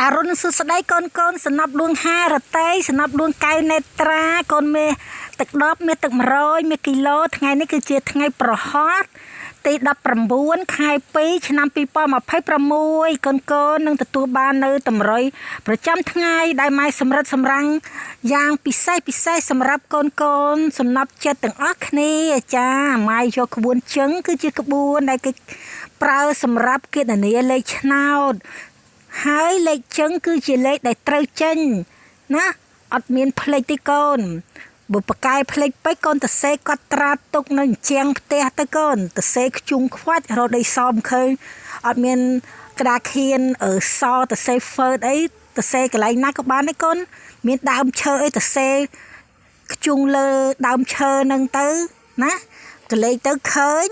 អារុនសុស្ដីកូនសំណាប់លួងហារតីសំណាប់លួងកៅនេត្រាកូនមេទឹក10មានទឹក100មានគីឡូថ្ងៃនេះគឺជាថ្ងៃប្រហ័សទី19ខែ2ឆ្នាំ2026កូននឹងទទួលបាននៅតម្រុយប្រចាំថ្ងៃដែលម៉ែសម្រិតសម្រាំងយ៉ាងពិសេសសម្រាប់កូនសំណាប់ចិត្តទាំងអស់គ្នាចាម៉ែយកក្បួនជឹងគឺជាក្បួនដែលគេប្រើសម្រាប់គណនាលេខឆ្នោតហើយលេខជឹងគឺជាលេខដែលត្រូវចេញណាអត់មានផ្លេចទេកូនបើបកែផ្លេចពេកកូនតសេកត់ត្រាទុកនៅជាងផ្ទះទៅកូនតសេខ្ជុងខ្វាច់រត់ដីសមឃើញអត់មានក្តារខៀនសតសេហ្វឺតអីតសេកន្លែងណាក៏បានដែរកូនមានដើមឈើអីតសេខ្ជុងលើដើមឈើនឹងទៅណាកលេចទៅឃើញ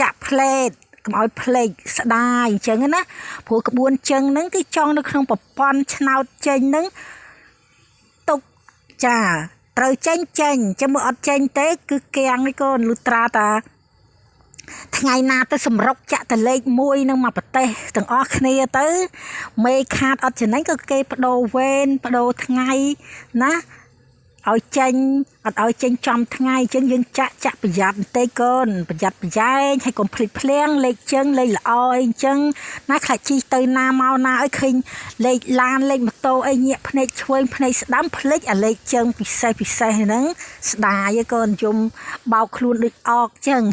ចាក់ផ្លេតកុំឲ្យផ្លេចស្ដាយអញ្ចឹងណាព្រោះក្បួនជឹងហ្នឹងគឺចង់នៅក្នុងប្រព័ន្ធឆ្នោតចេញហ្នឹងទុកចាត្រូវចេញចាំមើលអត់ចេញទេគឺគាំងនេះកូនលុត្រាតាថ្ងៃណាទៅសម្រុកចាក់តលេខមួយនឹងមកប្រទេសទាំងអស់គ្នាទៅមេខាតអត់ចំណេញក៏គេបដូរវេនបដូរថ្ងៃណាឲ្យចេញអត់ឲ្យចេញចំថ្ងៃអញ្ចឹងយើងចាក់ប្រយ័ត្នបន្តិចកូនប្រយ័ត្នប្រយែងឲ្យកុំភ្លេចភ្លាំងលេខជើងលេខល្អអីអញ្ចឹងណាខ្លាចជីទៅណាមកណាឲ្យឃើញលេខឡានលេខម៉ូតូអីញាក់ភ្នែកឆ្វេងភ្នែកស្ដាំភ្លេចអាលេខជើងពិសេសហ្នឹងស្ដាយឯងកូនយំបោកខ្លួនដូចអកអញ្ចឹង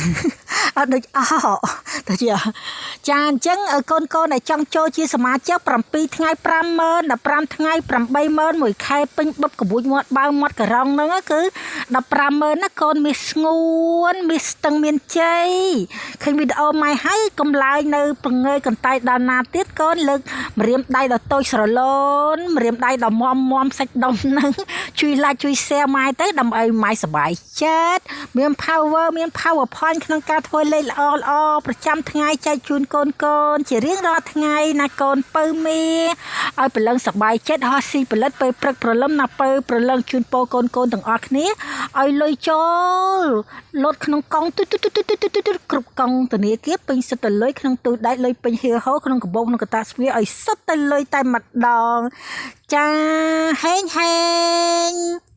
អត់ដូចអកទៅចាអញ្ចឹងកូនដែលចង់ចូលជាសមាជិក7ថ្ងៃ50000 15ថ្ងៃ80000មួយខែពេញបិបក្បួនមាត់បើមាត់ករងហ្នឹងគឺ150,000ណាកូនមានស្ងួនមានស្ទឹងមានជ័យឃើញវីដេអូម៉ែហើយកុំឡើយនៅប្រងើយកន្តៃដល់ណាទៀតកូនលើកម្រាមដៃដល់តូចស្រឡូនម្រាមដៃដល់មុំសាច់ដុំហ្នឹងជួយ like ជួយ share ម៉ែទៅដើម្បីម៉ែសប្បាយចិត្តមាន power មាន power point ក្នុងការធ្វើលេខល្អប្រចាំថ្ងៃចែកជូនកូនជារៀងរាល់ថ្ងៃណាកូនពៅមីឲ្យព្រលឹងសប្បាយចិត្តហោះស៊ីផលិតពេលព្រឹកព្រលឹមណាពៅព្រលឹងជូនពរកូនទាំងអស់គ្នាឲ្យលុយចូលលោតក្នុងកង់គ្រប់កង់ធនាគារពេញសិតទៅលុយក្នុងទូដែកលុយពេញហៀហោក្នុងកាបូបក្នុងកតាស្វាឲ្យសិតទៅលុយតែម្ដងចាហេង